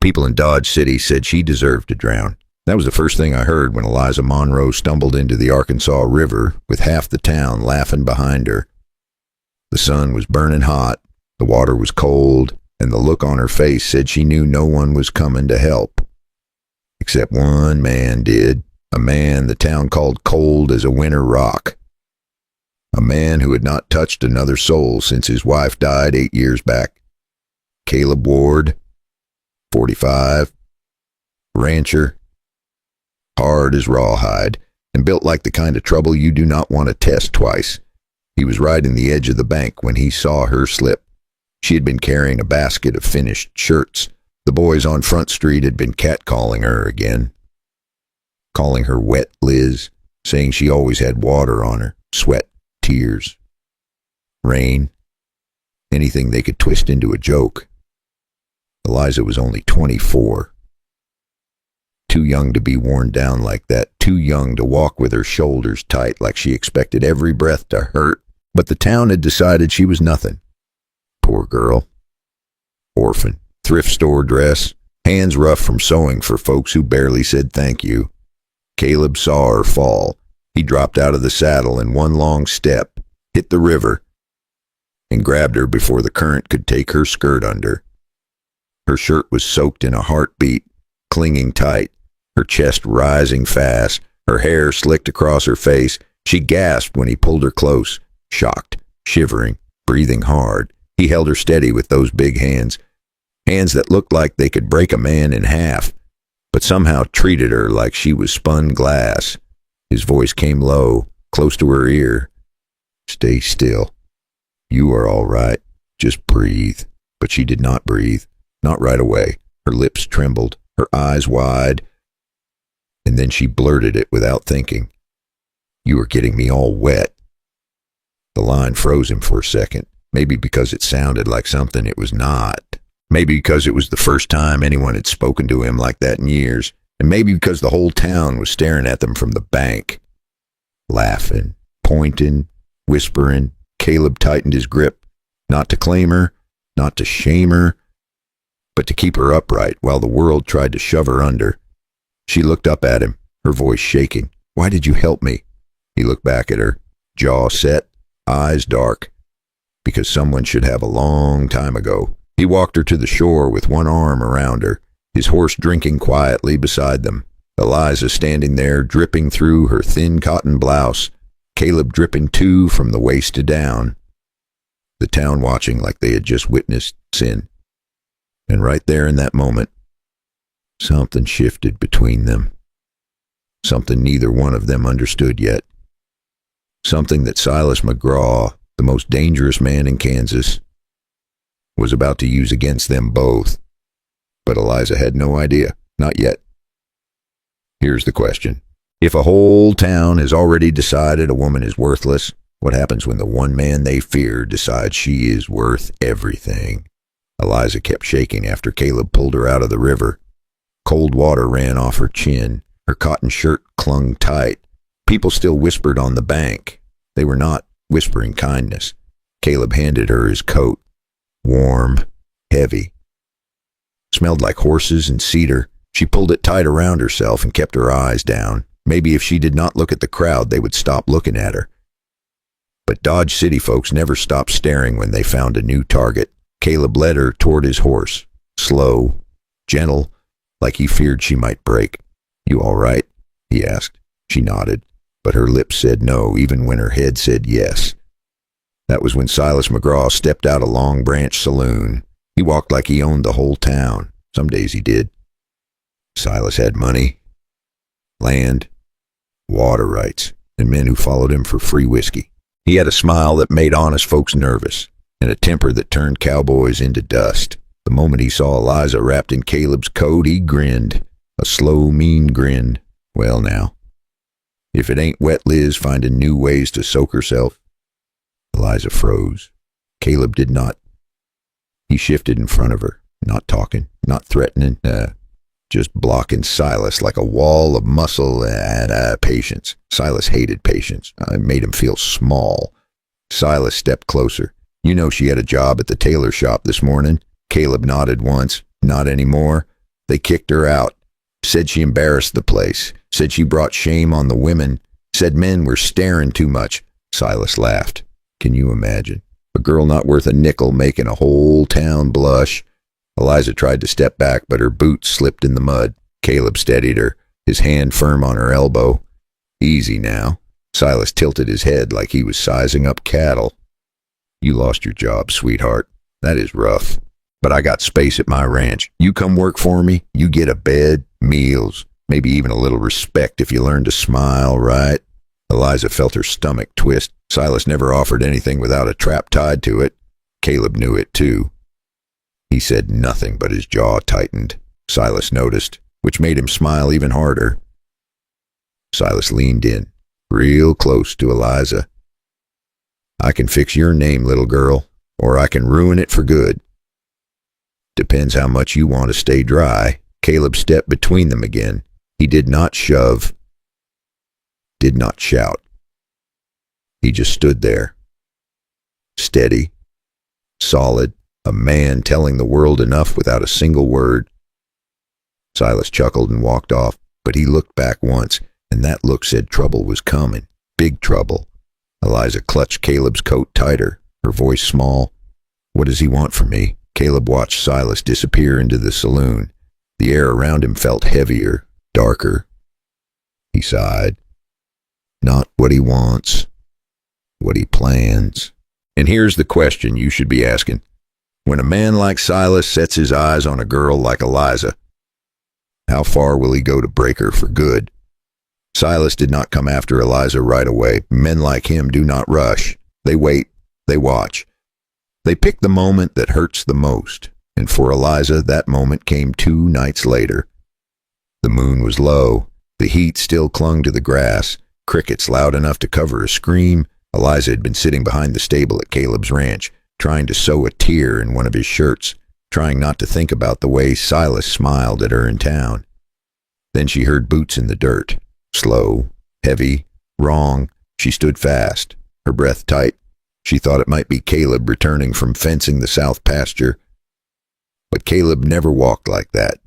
People in Dodge City said she deserved to drown. That was the first thing I heard when Eliza Monroe stumbled into the Arkansas River with half the town laughing behind her. The sun was burning hot, the water was cold, and the look on her face said she knew no one was coming to help. Except one man did, a man the town called cold as a winter rock. A man who had not touched another soul since his wife died 8 years back. Caleb Ward, 45, rancher, hard as rawhide, and built like the kind of trouble you do not want to test twice. He was riding the edge of the bank when he saw her slip. She had been carrying a basket of finished shirts. The boys on Front Street had been catcalling her again, calling her Wet Liz, saying she always had water on her, sweat, tears, rain, anything they could twist into a joke. Eliza was only 24. Too young to be worn down like that, too young to walk with her shoulders tight like she expected every breath to hurt, but the town had decided she was nothing. Poor girl. Orphan. Thrift store dress. Hands rough from sewing for folks who barely said thank you. Caleb saw her fall. He dropped out of the saddle in one long step, hit the river, and grabbed her before the current could take her skirt under. Her shirt was soaked in a heartbeat, clinging tight, her chest rising fast, her hair slicked across her face. She gasped when he pulled her close, shocked, shivering, breathing hard. He held her steady with those big hands, hands that looked like they could break a man in half, but somehow treated her like she was spun glass. His voice came low, close to her ear. "Stay still. You are all right. Just breathe." But she did not breathe. Not right away. Her lips trembled, her eyes wide, and then she blurted it without thinking. "You are getting me all wet." The line froze him for a second, maybe because it sounded like something it was not. Maybe because it was the first time anyone had spoken to him like that in years, and maybe because the whole town was staring at them from the bank. Laughing, pointing, whispering. Caleb tightened his grip, not to claim her, not to shame her, but to keep her upright while the world tried to shove her under. She looked up at him, her voice shaking. "Why did you help me?" He looked back at her, jaw set, eyes dark. Because someone should have a long time ago. He walked her to the shore with one arm around her, his horse drinking quietly beside them. Eliza standing there, dripping through her thin cotton blouse, Caleb dripping too from the waist to down. The town watching like they had just witnessed sin. And right there in that moment, something shifted between them. Something neither one of them understood yet. Something that Silas McGraw, the most dangerous man in Kansas, was about to use against them both. But Eliza had no idea. Not yet. Here's the question. If a whole town has already decided a woman is worthless, what happens when the one man they fear decides she is worth everything? Eliza kept shaking after Caleb pulled her out of the river. Cold water ran off her chin. Her cotton shirt clung tight. People still whispered on the bank. They were not whispering kindness. Caleb handed her his coat. Warm, heavy. Smelled like horses and cedar. She pulled it tight around herself and kept her eyes down. Maybe if she did not look at the crowd, they would stop looking at her. But Dodge City folks never stopped staring when they found a new target. Caleb led her toward his horse. Slow, gentle, like he feared she might break. "You all right?" he asked. She nodded, but her lips said no, even when her head said yes. That was when Silas McGraw stepped out of Long Branch Saloon. He walked like he owned the whole town. Some days he did. Silas had money, land, water rights, and men who followed him for free whiskey. He had a smile that made honest folks nervous, and a temper that turned cowboys into dust. The moment he saw Eliza wrapped in Caleb's coat, he grinned. A slow, mean grin. Well now, if it ain't Wet Liz finding new ways to soak herself. Eliza froze. Caleb did not. He shifted in front of her, not talking, not threatening, just blocking Silas like a wall of muscle and patience. Silas hated patience. It made him feel small. Silas stepped closer. "You know she had a job at the tailor shop this morning?" Caleb nodded once. "Not anymore?" They kicked her out, said she embarrassed the place, said she brought shame on the women, said men were staring too much. Silas laughed. Can you imagine? A girl not worth a nickel making a whole town blush. Eliza tried to step back, but her boots slipped in the mud. Caleb steadied her, his hand firm on her elbow. Easy now. Silas tilted his head like he was sizing up cattle. You lost your job, sweetheart. That is rough. But I got space at my ranch. You come work for me, you get a bed, meals, maybe even a little respect if you learn to smile, right? Eliza felt her stomach twist. Silas never offered anything without a trap tied to it. Caleb knew it too. He said nothing, but his jaw tightened. Silas noticed, which made him smile even harder. Silas leaned in, real close to Eliza. I can fix your name, little girl, or I can ruin it for good. Depends how much you want to stay dry. Caleb stepped between them again. He did not shove, did not shout. He just stood there, steady, solid, a man telling the world enough without a single word. Silas chuckled and walked off, but he looked back once, and that look said trouble was coming, big trouble. Eliza clutched Caleb's coat tighter, her voice small. What does he want from me? Caleb watched Silas disappear into the saloon. The air around him felt heavier, darker. He sighed. Not what he wants, what he plans. And here's the question you should be asking. When a man like Silas sets his eyes on a girl like Eliza, how far will he go to break her for good? Silas did not come after Eliza right away. Men like him do not rush. They wait. They watch. They pick the moment that hurts the most. And for Eliza, that moment came 2 nights later. The moon was low. The heat still clung to the grass. Crickets loud enough to cover a scream. Eliza had been sitting behind the stable at Caleb's ranch, trying to sew a tear in one of his shirts, trying not to think about the way Silas smiled at her in town. Then she heard boots in the dirt. Slow, heavy, wrong. She stood fast, her breath tight. She thought it might be Caleb returning from fencing the south pasture. But Caleb never walked like that.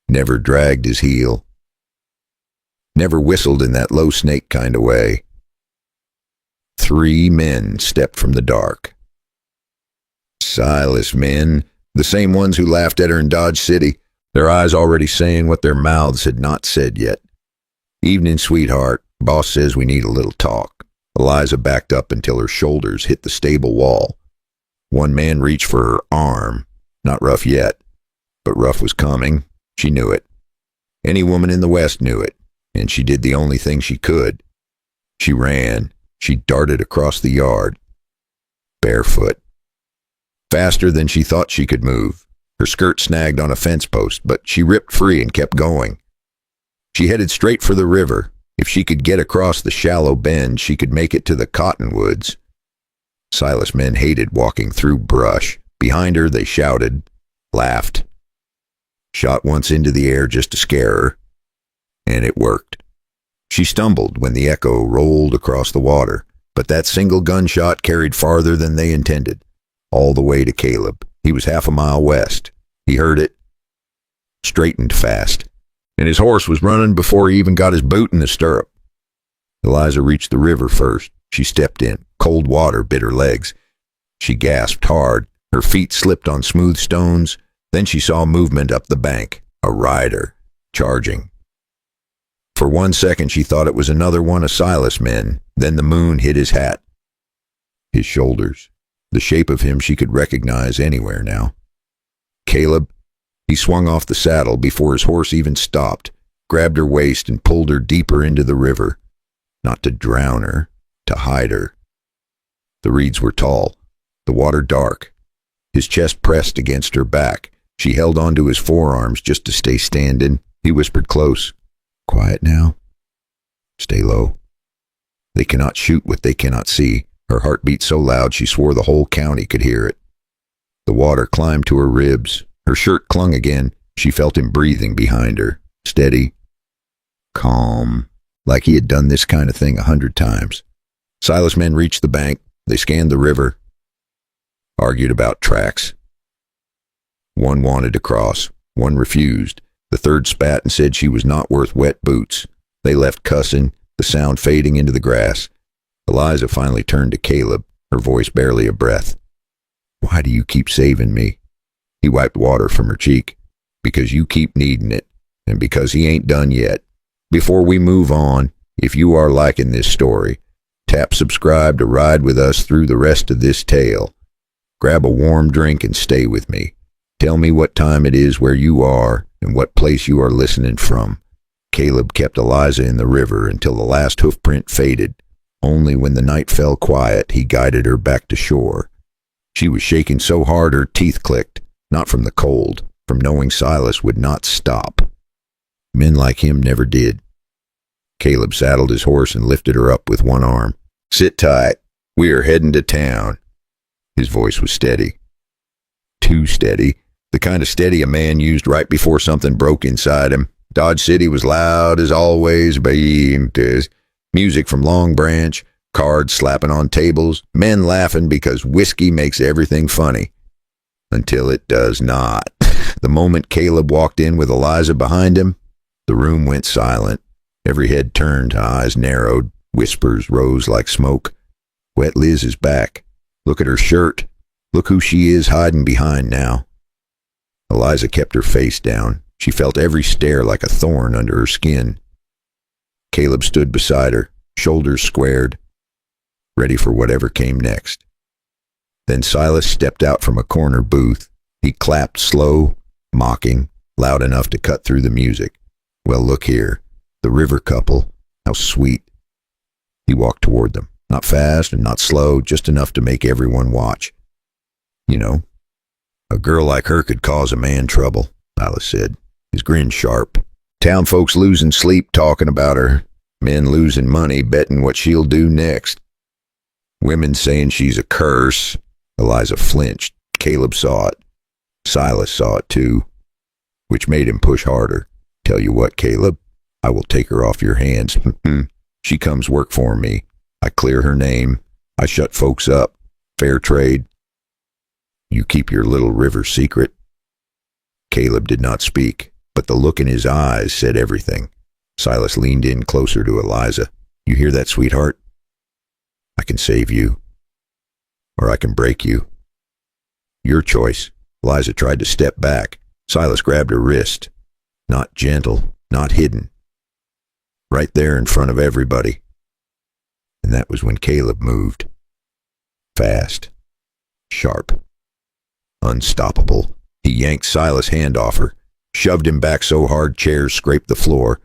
Never dragged his heel. Never whistled in that low snake kind of way. 3 men stepped from the dark. Silas men, the same ones who laughed at her in Dodge City, their eyes already saying what their mouths had not said yet. Evening, sweetheart. Boss says we need a little talk. Eliza backed up until her shoulders hit the stable wall. One man reached for her arm. Not rough yet, but rough was coming. She knew it. Any woman in the West knew it, and she did the only thing she could. She ran. She darted across the yard, barefoot. Faster than she thought she could move. Her skirt snagged on a fence post, but she ripped free and kept going. She headed straight for the river. If she could get across the shallow bend, she could make it to the cottonwoods. Silas men hated walking through brush. Behind her, they shouted, laughed, shot once into the air just to scare her, and it worked. She stumbled when the echo rolled across the water, but that single gunshot carried farther than they intended, all the way to Caleb. He was half a mile west. He heard it, straightened fast, and his horse was running before he even got his boot in the stirrup. Eliza reached the river first. She stepped in. Cold water bit her legs. She gasped hard. Her feet slipped on smooth stones. Then she saw movement up the bank. A rider, charging. For 1 second she thought it was another one of Silas' men. Then the moon hit his hat. His shoulders. The shape of him she could recognize anywhere now. Caleb. He swung off the saddle before his horse even stopped, grabbed her waist and pulled her deeper into the river. Not to drown her, to hide her. The reeds were tall, the water dark. His chest pressed against her back. She held onto his forearms just to stay standing. He whispered close. Quiet now. Stay low. They cannot shoot what they cannot see. Her heart beat so loud she swore the whole county could hear it. The water climbed to her ribs. Her shirt clung again. She felt him breathing behind her. Steady. Calm. Like he had done this kind of thing 100 times. Silas men reached the bank. They scanned the river. Argued about tracks. One wanted to cross. One refused. The third spat and said she was not worth wet boots. They left cussing, the sound fading into the grass. Eliza finally turned to Caleb, her voice barely a breath. "Why do you keep saving me?" He wiped water from her cheek. "Because you keep needing it, and because he ain't done yet. Before we move on, if you are liking this story, tap subscribe to ride with us through the rest of this tale. Grab a warm drink and stay with me. Tell me what time it is where you are and what place you are listening from." Caleb kept Eliza in the river until the last hoofprint faded. Only when the night fell quiet, he guided her back to shore. She was shaking so hard her teeth clicked, not from the cold, from knowing Silas would not stop. Men like him never did. Caleb saddled his horse and lifted her up with one arm. "Sit tight. We are heading to town." His voice was steady. Too steady. The kind of steady a man used right before something broke inside him. Dodge City was loud as always, music from Long Branch, cards slapping on tables, men laughing because whiskey makes everything funny. Until it does not. The moment Caleb walked in with Eliza behind him, the room went silent. Every head turned, eyes narrowed, whispers rose like smoke. "Wet Liz is back. Look at her shirt. Look who she is hiding behind now." Eliza kept her face down. She felt every stare like a thorn under her skin. Caleb stood beside her, shoulders squared, ready for whatever came next. Then Silas stepped out from a corner booth. He clapped slow, mocking, loud enough to cut through the music. "Well, look here. The river couple. How sweet." He walked toward them. Not fast and not slow, just enough to make everyone watch. "You know, a girl like her could cause a man trouble," Silas said, his grin sharp. "Town folks losing sleep talking about her. Men losing money betting what she'll do next. Women saying she's a curse." Eliza flinched. Caleb saw it. Silas saw it too, which made him push harder. "Tell you what, Caleb, I will take her off your hands. She comes work for me. I clear her name. I shut folks up. Fair trade. You keep your little river secret." Caleb did not speak, but the look in his eyes said everything. Silas leaned in closer to Eliza. "You hear that, sweetheart? I can save you, or I can break you. Your choice." Eliza tried to step back. Silas grabbed her wrist. Not gentle, not hidden. Right there in front of everybody. And that was when Caleb moved. Fast. Sharp. Unstoppable. He yanked Silas' hand off her, shoved him back so hard chairs scraped the floor.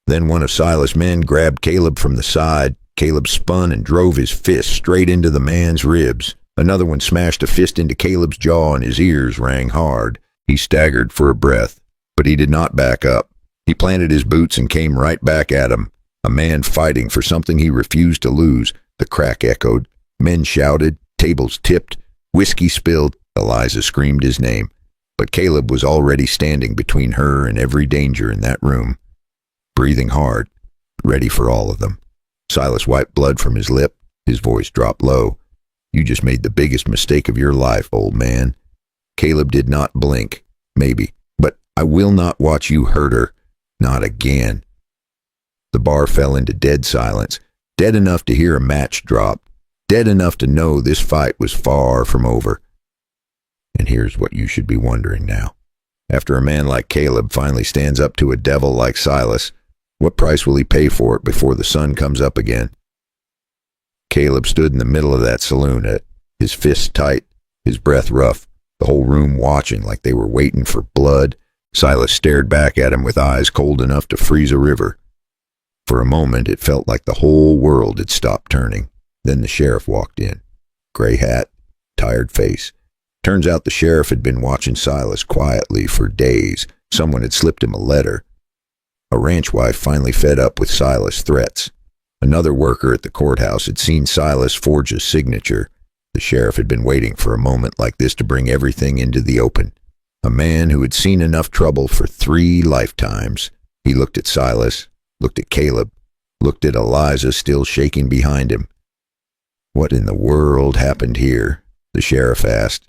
Then one of Silas' men grabbed Caleb from the side. Caleb spun and drove his fist straight into the man's ribs. Another one smashed a fist into Caleb's jaw and his ears rang hard. He staggered for a breath, but he did not back up. He planted his boots and came right back at him. A man fighting for something he refused to lose. The crack echoed. Men shouted. Tables tipped. Whiskey spilled. Eliza screamed his name. But Caleb was already standing between her and every danger in that room. Breathing hard. Ready for all of them. Silas wiped blood from his lip. His voice dropped low. "You just made the biggest mistake of your life, old man." Caleb did not blink. "Maybe. But I will not watch you hurt her. Not again." The bar fell into dead silence. Dead enough to hear a match drop. Dead enough to know this fight was far from over. And here's what you should be wondering now. After a man like Caleb finally stands up to a devil like Silas, what price will he pay for it before the sun comes up again? Caleb stood in the middle of that saloon, his fists tight, his breath rough, the whole room watching like they were waiting for blood. Silas stared back at him with eyes cold enough to freeze a river. For a moment, it felt like the whole world had stopped turning. Then the sheriff walked in. Gray hat, tired face. Turns out the sheriff had been watching Silas quietly for days. Someone had slipped him a letter. A ranch wife finally fed up with Silas' threats. Another worker at the courthouse had seen Silas forge a signature. The sheriff had been waiting for a moment like this to bring everything into the open. A man who had seen enough trouble for 3 lifetimes. He looked at Silas, looked at Caleb, looked at Eliza still shaking behind him. "What in the world happened here?" the sheriff asked.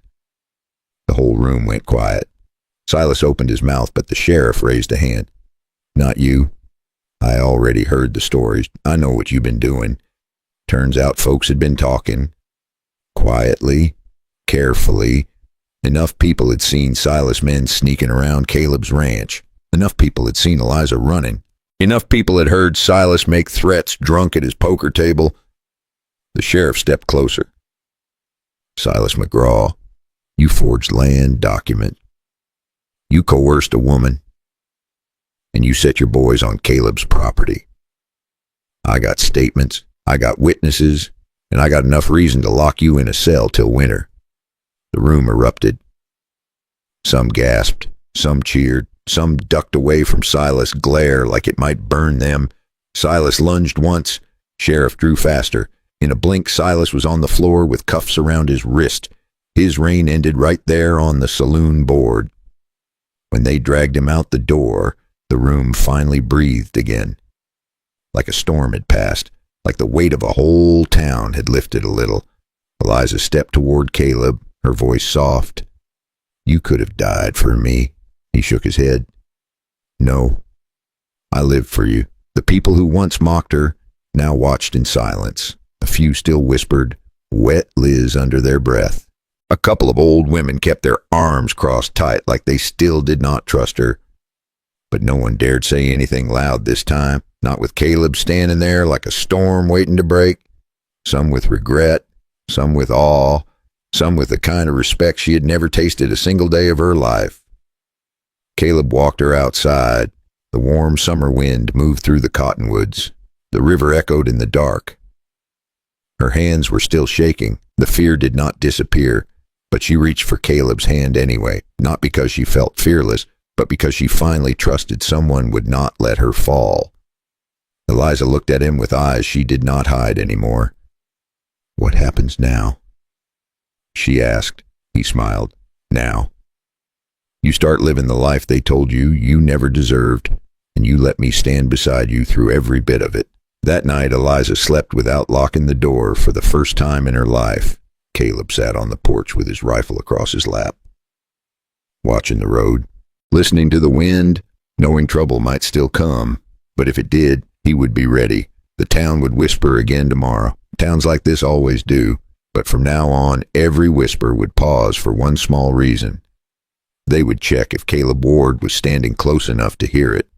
The whole room went quiet. Silas opened his mouth, but the sheriff raised a hand. Not you. I already heard the stories. I know what you've been doing. Turns out folks had been talking. Quietly, carefully. Enough people had seen Silas men sneaking around Caleb's ranch. Enough people had seen Eliza running. Enough people had heard Silas make threats drunk at his poker table. The sheriff stepped closer. Silas McGraw, you forged land document. You coerced a woman. And you set your boys on Caleb's property. I got statements, I got witnesses, and I got enough reason to lock you in a cell till winter. The room erupted. Some gasped, some cheered, some ducked away from Silas' glare like it might burn them. Silas lunged once. Sheriff drew faster. In a blink, Silas was on the floor with cuffs around his wrist. His reign ended right there on the saloon board. When they dragged him out the door, the room finally breathed again. Like a storm had passed, like the weight of a whole town had lifted a little. Eliza stepped toward Caleb, her voice soft. You could have died for me. He shook his head. No, I lived for you. The people who once mocked her now watched in silence. A few still whispered, "Wet Liz," under their breath. A couple of old women kept their arms crossed tight like they still did not trust her. But no one dared say anything loud this time, not with Caleb standing there like a storm waiting to break. Some with regret, some with awe, some with the kind of respect she had never tasted a single day of her life. Caleb walked her outside. The warm summer wind moved through the cottonwoods. The river echoed in the dark. Her hands were still shaking. The fear did not disappear, but she reached for Caleb's hand anyway, not because she felt fearless, but because she finally trusted someone would not let her fall. Eliza looked at him with eyes she did not hide anymore. What happens now? She asked. He smiled. Now. You start living the life they told you you never deserved, and you let me stand beside you through every bit of it. That night, Eliza slept without locking the door for the first time in her life. Caleb sat on the porch with his rifle across his lap, watching the road, listening to the wind, knowing trouble might still come. But if it did, he would be ready. The town would whisper again tomorrow. Towns like this always do. But from now on, every whisper would pause for one small reason. They would check if Caleb Ward was standing close enough to hear it.